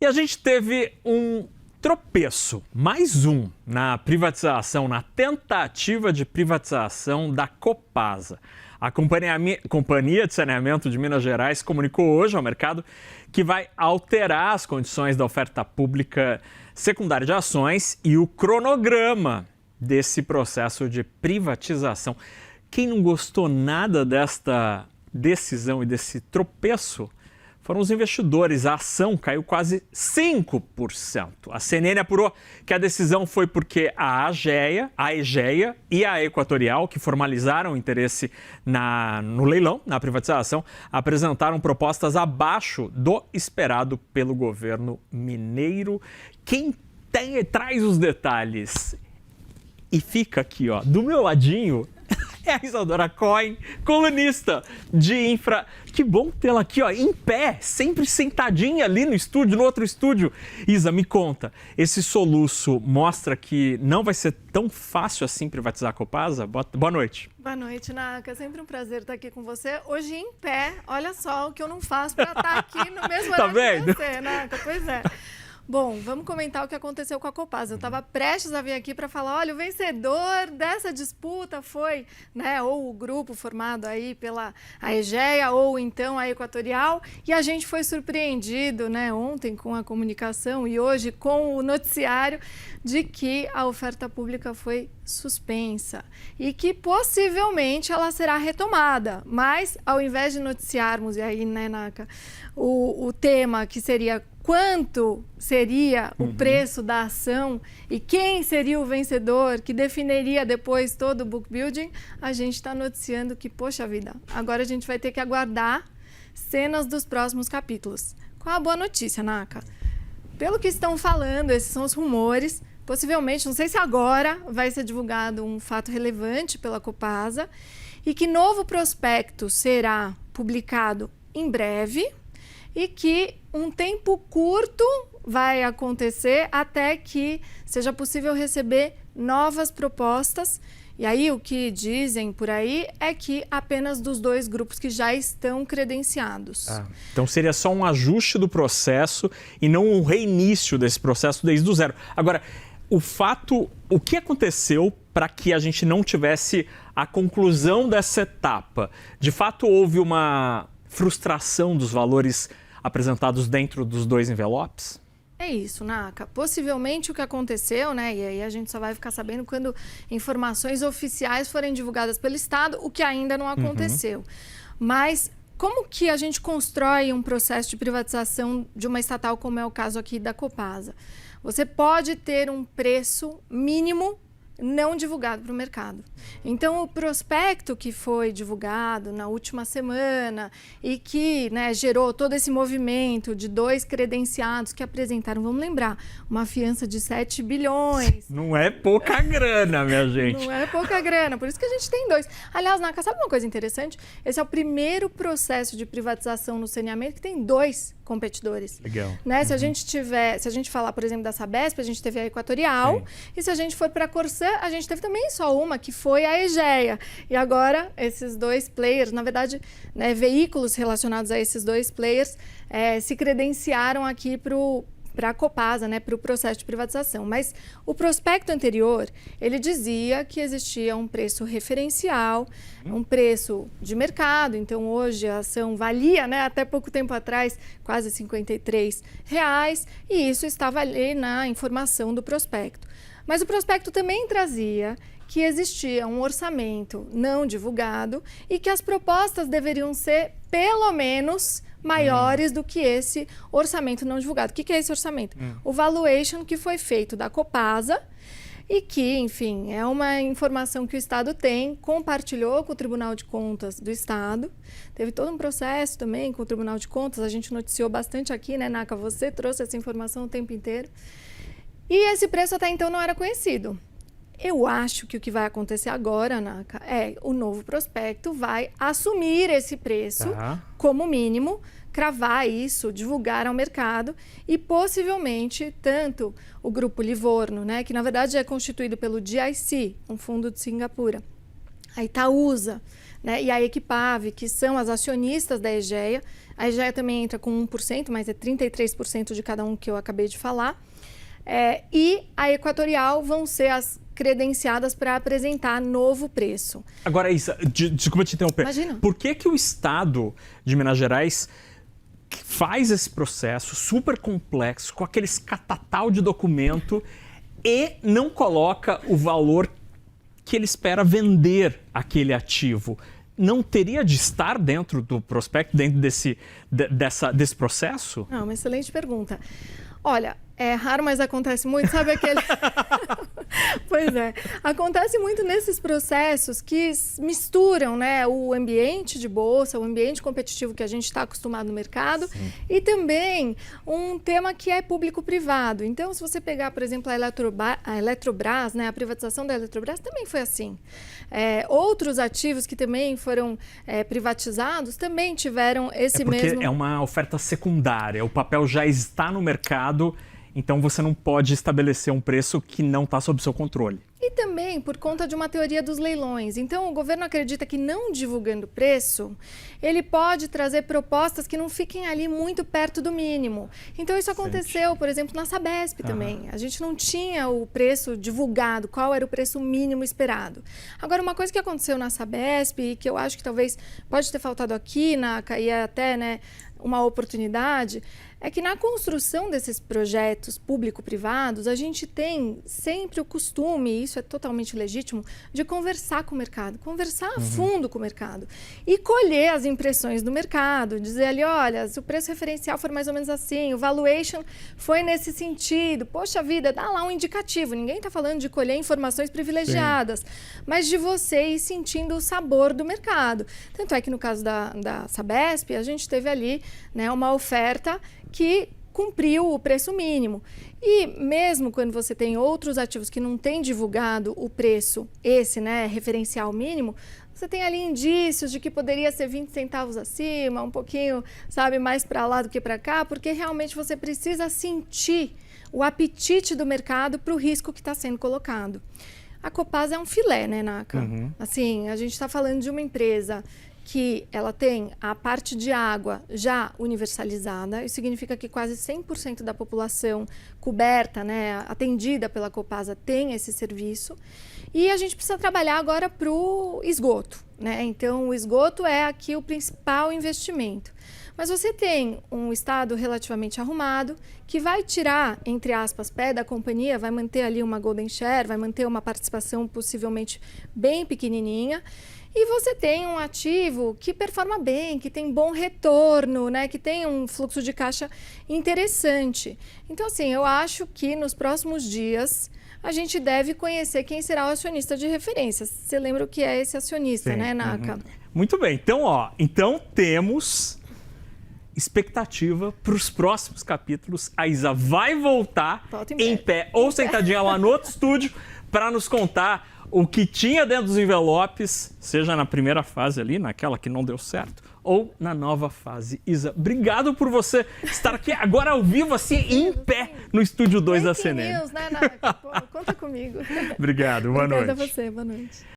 E a gente teve um tropeço, mais um, na privatização, na tentativa de privatização da Copasa. A Companhia de Saneamento de Minas Gerais comunicou hoje ao mercado que vai alterar as condições da oferta pública secundária de ações e o cronograma desse processo de privatização. Quem não gostou nada desta decisão e desse tropeço foram os investidores. A ação caiu quase 5%. A CNN apurou que a decisão foi porque a Aegea e a Equatorial, que formalizaram o interesse no leilão, na privatização, apresentaram propostas abaixo do esperado pelo governo mineiro. Quem traz os detalhes e fica aqui, ó, do meu ladinho, é a Isadora Cohen, colunista de infra. Que bom tê-la aqui, ó, em pé, sempre sentadinha ali no estúdio, no outro estúdio. Isa, me conta, esse soluço mostra que não vai ser tão fácil assim privatizar a Copasa? Boa noite. Boa noite, Naka. Sempre um prazer estar aqui com você. Hoje em pé, olha só o que eu não faço para estar aqui no mesmo horário que você, Naka. Pois é. Bom, vamos comentar o que aconteceu com a Copasa. Eu estava prestes a vir aqui para falar, olha, o vencedor dessa disputa foi, né, ou o grupo formado aí pela Aegea ou então a Equatorial, e a gente foi surpreendido, né, ontem com a comunicação e hoje com o noticiário de que a oferta pública foi suspensa e que possivelmente ela será retomada, mas ao invés de noticiarmos, e aí, né, Naka, o tema que seria quanto seria o preço da ação e quem seria o vencedor que definiria depois todo o book building, a gente está noticiando que, poxa vida, agora a gente vai ter que aguardar cenas dos próximos capítulos. Qual a boa notícia, Naka? Pelo que estão falando, esses são os rumores, possivelmente, não sei se agora vai ser divulgado um fato relevante pela Copasa e que novo prospecto será publicado em breve e que um tempo curto vai acontecer até que seja possível receber novas propostas. E aí o que dizem por aí é que apenas dos dois grupos que já estão credenciados. Então seria só um ajuste do processo e não um reinício desse processo desde o zero. Agora, o que aconteceu para que a gente não tivesse a conclusão dessa etapa? De fato, houve uma frustração dos valores apresentados dentro dos dois envelopes? É isso, Naka. Possivelmente o que aconteceu, né? E aí a gente só vai ficar sabendo quando informações oficiais forem divulgadas pelo Estado, o que ainda não aconteceu. Mas como que a gente constrói um processo de privatização de uma estatal, como é o caso aqui da Copasa? Você pode ter um preço mínimo não divulgado para o mercado. Então, o prospecto que foi divulgado na última semana e que, né, gerou todo esse movimento de dois credenciados que apresentaram, vamos lembrar, uma fiança de 7 bilhões. Não é pouca grana, minha gente. Não é pouca grana, por isso que a gente tem dois. Aliás, Naka, sabe uma coisa interessante? Esse é o primeiro processo de privatização no saneamento que tem dois competidores. Legal. Né? Se a gente falar, por exemplo, da Sabesp, a gente teve a Equatorial. Sim. E se a gente for para a Corsã, a gente teve também só uma, que foi a Aegea. E agora, esses dois players, na verdade, né, veículos relacionados a esses dois players, se credenciaram aqui para a Copasa, né, para o processo de privatização. Mas o prospecto anterior, ele dizia que existia um preço referencial, um preço de mercado. Então, hoje a ação valia, né, até pouco tempo atrás, quase R$53, e isso estava ali na informação do prospecto. Mas o prospecto também trazia que existia um orçamento não divulgado e que as propostas deveriam ser, pelo menos, maiores do que esse orçamento não divulgado. O que é esse orçamento? O valuation que foi feito da Copasa e que, enfim, é uma informação que o Estado tem, compartilhou com o Tribunal de Contas do Estado. Teve todo um processo também com o Tribunal de Contas, a gente noticiou bastante aqui, né, Naka? Você trouxe essa informação o tempo inteiro. E esse preço até então não era conhecido. Eu acho que o que vai acontecer agora, Naka, é o novo prospecto vai assumir esse preço como mínimo, cravar isso, divulgar ao mercado e possivelmente tanto o Grupo Livorno, né, que na verdade é constituído pelo GIC, um fundo de Singapura, a Itaúsa, né, e a Equipave, que são as acionistas da Egea. A Egea também entra com 1%, mas é 33% de cada um que eu acabei de falar. E a Equatorial vão ser as credenciadas para apresentar novo preço. Agora, Isa, desculpa te interromper. Imagina. Por que o Estado de Minas Gerais faz esse processo super complexo, com aqueles catatal de documento, e não coloca o valor que ele espera vender aquele ativo? Não teria de estar dentro do prospecto, dentro desse processo? Não, uma excelente pergunta. Olha, é raro, mas acontece muito, sabe aquele... Pois é, acontece muito nesses processos que misturam, né, o ambiente de bolsa, o ambiente competitivo que a gente está acostumado no mercado. Sim. E também um tema que é público-privado. Então, se você pegar, por exemplo, a Eletrobras, né, a privatização da Eletrobras também foi assim. Outros ativos que também foram privatizados também tiveram esse mesmo... Porque é uma oferta secundária, o papel já está no mercado. Então você não pode estabelecer um preço que não está sob seu controle. E também por conta de uma teoria dos leilões. Então o governo acredita que não divulgando preço, ele pode trazer propostas que não fiquem ali muito perto do mínimo. Então isso aconteceu, por exemplo, na Sabesp também. A gente não tinha o preço divulgado, qual era o preço mínimo esperado. Agora, uma coisa que aconteceu na Sabesp e que eu acho que talvez pode ter faltado aqui, e até, né, uma oportunidade, é que na construção desses projetos público-privados, a gente tem sempre o costume, e isso é totalmente legítimo, de conversar com o mercado, conversar a fundo com o mercado e colher as impressões do mercado, dizer ali, olha, se o preço referencial for mais ou menos assim, o valuation foi nesse sentido, poxa vida, dá lá um indicativo. Ninguém está falando de colher informações privilegiadas, mas de você ir sentindo o sabor do mercado. Tanto é que no caso da Sabesp, a gente teve ali, né, uma oferta que cumpriu o preço mínimo. E mesmo quando você tem outros ativos que não têm divulgado o preço, né, referencial mínimo, você tem ali indícios de que poderia ser 20 centavos acima, um pouquinho, sabe, mais para lá do que para cá, porque realmente você precisa sentir o apetite do mercado para o risco que está sendo colocado. A Copasa é um filé, né, Naka? Assim, a gente está falando de uma empresa que ela tem a parte de água já universalizada. Isso significa que quase 100% da população coberta, né, atendida pela Copasa, tem esse serviço. E a gente precisa trabalhar agora para o esgoto, né? Então, o esgoto é aqui o principal investimento. Mas você tem um estado relativamente arrumado, que vai tirar, entre aspas, pé da companhia, vai manter ali uma golden share, vai manter uma participação possivelmente bem pequenininha. E você tem um ativo que performa bem, que tem bom retorno, né, que tem um fluxo de caixa interessante. Então, assim, eu acho que nos próximos dias a gente deve conhecer quem será o acionista de referência. Você lembra o que é esse acionista, né, Naka? Muito bem. Então temos expectativa para os próximos capítulos. A Isa vai voltar em pé ou sentadinha lá no outro estúdio para nos contar o que tinha dentro dos envelopes, seja na primeira fase ali, naquela que não deu certo, ou na nova fase. Isa, obrigado por você estar aqui agora ao vivo, assim, em pé, no Estúdio 2 da CNN. News, né, Naka? Conta comigo. Obrigado, boa noite. Obrigada a você, boa noite.